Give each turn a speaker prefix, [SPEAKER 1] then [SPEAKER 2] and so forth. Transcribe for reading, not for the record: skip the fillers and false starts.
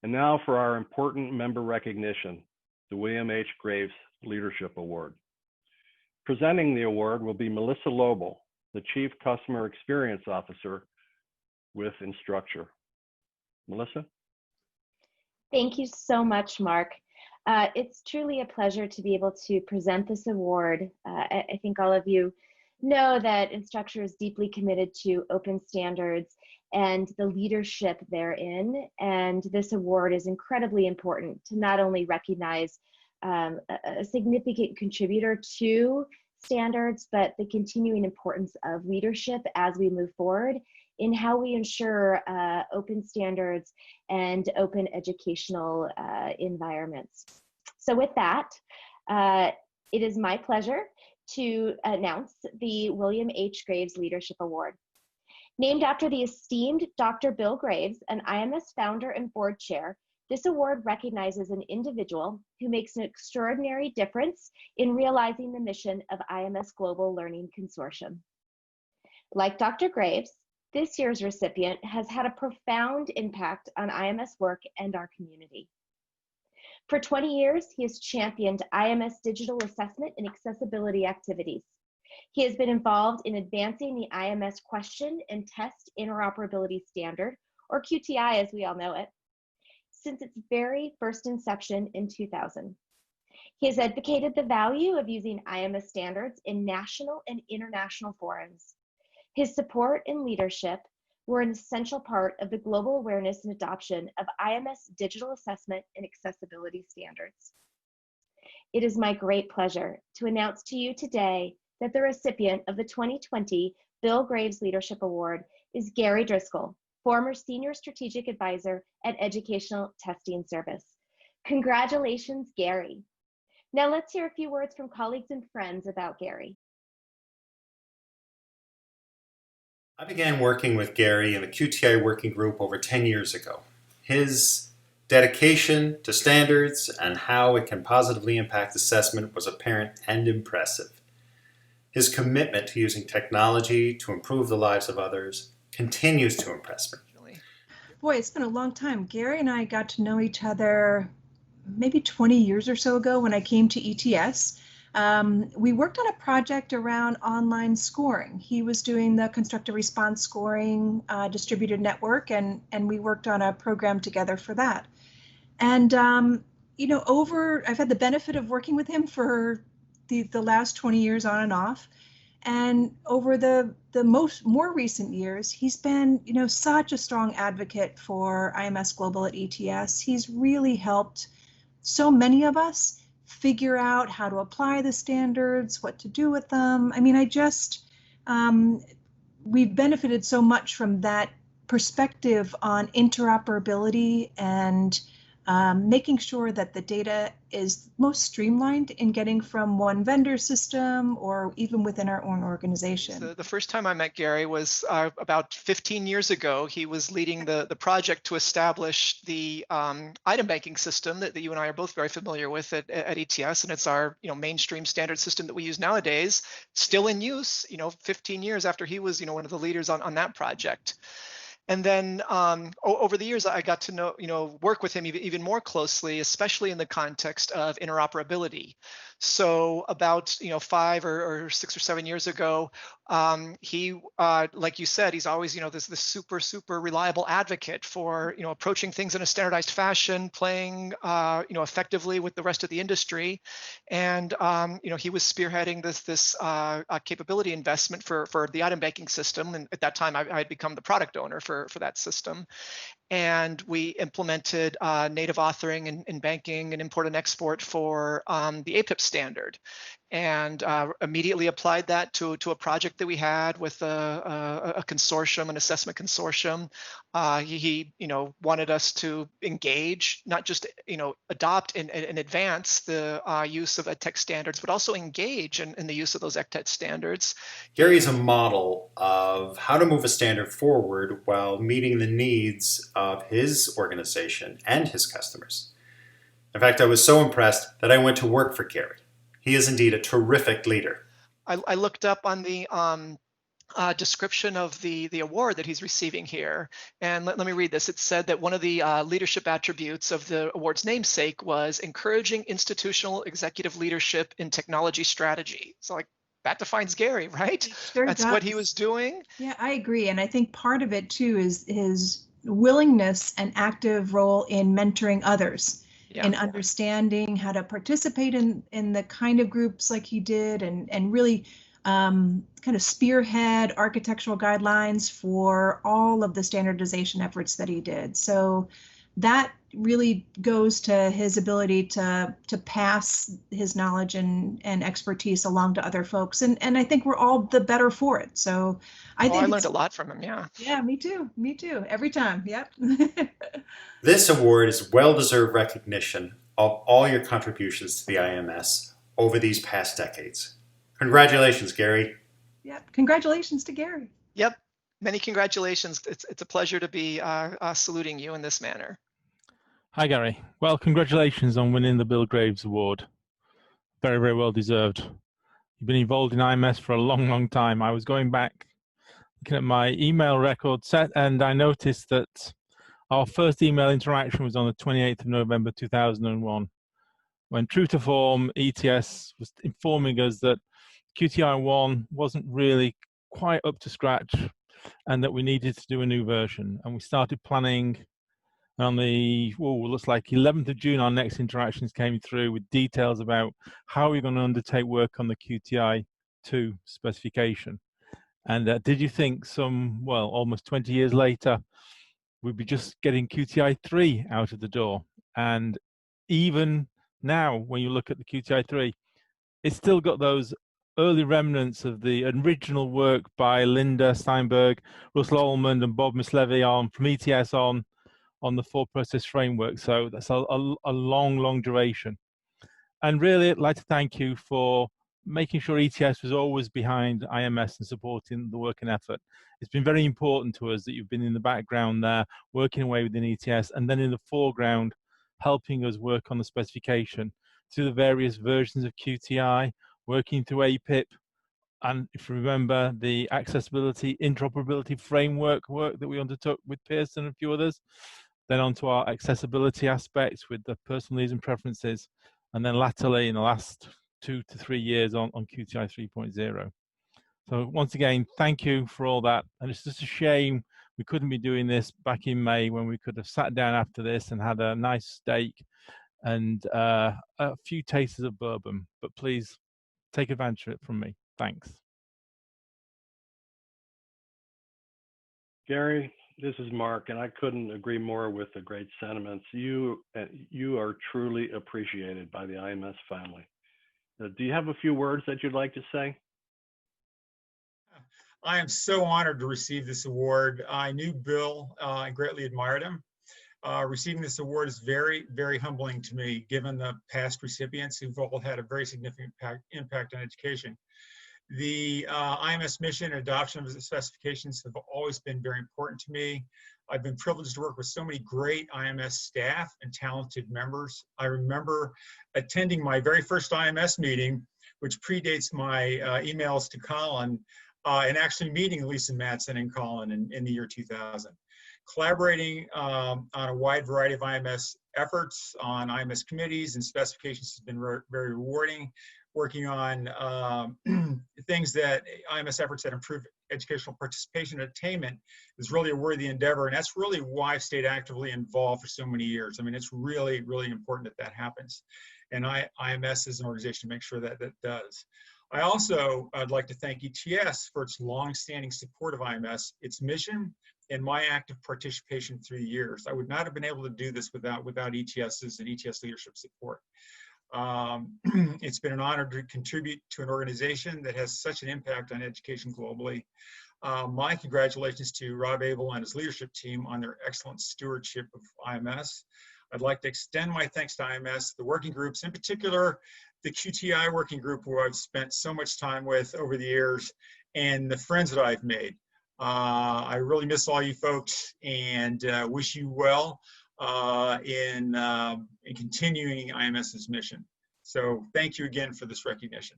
[SPEAKER 1] And now for our important member recognition, the William H. Graves Leadership Award. Presenting the award will be Melissa Lobel, the Chief Customer Experience Officer with Instructure. Melissa?
[SPEAKER 2] Thank you so much, Mark. It's truly a pleasure to be able to present this award. I think all of you know that Instructure is deeply committed to open standards and the leadership therein. And this award is incredibly important to not only recognize a significant contributor to standards, but the continuing importance of leadership as we move forward in how we ensure open standards and open educational environments. So with that, it is my pleasure to announce the William H. Graves Leadership Award. Named after the esteemed Dr. Bill Graves, an IMS founder and board chair, this award recognizes an individual who makes an extraordinary difference in realizing the mission of IMS Global Learning Consortium. Like Dr. Graves, this year's recipient has had a profound impact on IMS work and our community. For 20 years, he has championed IMS digital assessment and accessibility activities. He has been involved in advancing the IMS question and test interoperability standard, or QTI as we all know it, since its very first inception in 2000. He has advocated the value of using IMS standards in national and international forums. His support and leadership were an essential part of the global awareness and adoption of IMS digital assessment and accessibility standards. It is my great pleasure to announce to you today that the recipient of the 2020 Bill Graves Leadership Award is Gary Driscoll, former Senior Strategic Advisor at Educational Testing Service. Congratulations, Gary. Now let's hear a few words from colleagues and friends about Gary.
[SPEAKER 3] I began working with Gary in the QTI working group over 10 years ago. His dedication to standards and how it can positively impact assessment was apparent and impressive. His commitment to using technology to improve the lives of others continues to impress me.
[SPEAKER 4] Boy, it's been a long time. Gary and I got to know each other maybe 20 years or so ago when I came to ETS. We worked on a project around online scoring. He was doing the constructive response scoring distributed network, and we worked on a program together for that. And, you know, I've had the benefit of working with him for the last 20 years on and off. And over the more recent years, he's been, you know, such a strong advocate for IMS Global at ETS. He's really helped so many of us figure out how to apply the standards, what to do with them. I mean, we've benefited so much from that perspective on interoperability and making sure that the data is most streamlined in getting from one vendor system or even within our own organization.
[SPEAKER 5] So the first time I met Gary was about 15 years ago. He was leading the project to establish the item banking system that you and I are both very familiar with at ETS, and it's our mainstream standard system that we use nowadays, still in use 15 years after he was one of the leaders on that project. And then over the years, I got to work with him even more closely, especially in the context of interoperability. So about 5 or 6 or 7 years ago, he, like you said, he's always this super reliable advocate for approaching things in a standardized fashion, playing effectively with the rest of the industry, and he was spearheading this capability investment for the item banking system. And at that time, I had become the product owner for that system. And we implemented native authoring and banking and import and export for the APIP standard, and immediately applied that to a project that we had with a consortium, an assessment consortium. He wanted us to engage, not just adopt and advance the use of EdTech standards, but also engage in the use of those EdTech standards.
[SPEAKER 3] Gary is a model of how to move a standard forward while meeting the needs of his organization and his customers. In fact, I was so impressed that I went to work for Gary. He is indeed a terrific leader.
[SPEAKER 5] I looked up on the description of the award that he's receiving here. And let me read this. It said that one of the leadership attributes of the award's namesake was encouraging institutional executive leadership in technology strategy. So like that defines Gary, right?
[SPEAKER 4] Sure
[SPEAKER 5] That's
[SPEAKER 4] does.
[SPEAKER 5] what he was doing.
[SPEAKER 4] Yeah, I agree. And I think part of it too is his willingness and active role in mentoring others,
[SPEAKER 5] Yeah.
[SPEAKER 4] in understanding how to participate in the kind of groups like he did, and really kind of spearhead architectural guidelines for all of the standardization efforts that he did. So that really goes to his ability to pass his knowledge and expertise along to other folks. And I think we're all the better for it. So I think
[SPEAKER 5] I learned a lot from him. Yeah.
[SPEAKER 4] Yeah, me too. Me too. Every time. Yep.
[SPEAKER 3] This award is well-deserved recognition of all your contributions to the IMS over these past decades. Congratulations, Gary.
[SPEAKER 4] Yep. Congratulations to Gary.
[SPEAKER 5] Yep. Many congratulations. It's a pleasure to be saluting you in this manner.
[SPEAKER 6] Hi, Gary. Well, congratulations on winning the Bill Graves Award. Very, very well deserved. You've been involved in IMS for a long, long time. I was going back, looking at my email record set, and I noticed that our first email interaction was on the 28th of November 2001, when true to form, ETS was informing us that QTI 1 wasn't really quite up to scratch and that we needed to do a new version. And we started planning. On the, looks like 11th of June, our next interactions came through with details about how we're going to undertake work on the QTI 2 specification. And did you think almost 20 years later, we'd be just getting QTI 3 out of the door? And even now, when you look at the QTI 3, it's still got those early remnants of the original work by Linda Steinberg, Russell Allman, and Bob Mislevy from ETS on the 4-process framework. So that's a long, long duration. And really, I'd like to thank you for making sure ETS was always behind IMS and supporting the work and effort. It's been very important to us that you've been in the background there, working away within ETS, and then in the foreground, helping us work on the specification through the various versions of QTI, working through APIP, and if you remember the accessibility interoperability framework work that we undertook with Pearson and a few others, then onto our accessibility aspects with the personal needs and preferences, and then latterly in the last 2 to 3 years on QTI 3.0. So once again, thank you for all that. And it's just a shame we couldn't be doing this back in May when we could have sat down after this and had a nice steak and a few tastes of bourbon. But please take advantage of it from me. Thanks.
[SPEAKER 1] Gary, this is Mark, and I couldn't agree more with the great sentiments. You are truly appreciated by the IMS family. Do you have a few words that you'd like to say?
[SPEAKER 7] I am so honored to receive this award. I knew Bill and greatly admired him. Receiving this award is very, very humbling to me, given the past recipients who've all had a very significant impact on education. The IMS mission and adoption of the specifications have always been very important to me. I've been privileged to work with so many great IMS staff and talented members. I remember attending my very first IMS meeting, which predates my emails to Colin, and actually meeting Lisa Matson and Colin in the year 2000. Collaborating on a wide variety of IMS efforts on IMS committees and specifications has been very rewarding. Working on things that IMS efforts that improve educational participation and attainment is really a worthy endeavor. And that's really why I've stayed actively involved for so many years. I mean, it's really, really important that happens. And IMS is an organization to make sure that that does. I'd like to thank ETS for its longstanding support of IMS, its mission, and my active participation through the years. I would not have been able to do this without ETS's and ETS leadership support. It's been an honor to contribute to an organization that has such an impact on education globally. My congratulations to Rob Abel and his leadership team on their excellent stewardship of IMS. I'd like to extend my thanks to IMS, the working groups, in particular, the QTI working group, who I've spent so much time with over the years, and the friends that I've made. I really miss all you folks and wish you well in continuing IMS's mission. So thank you again for this recognition.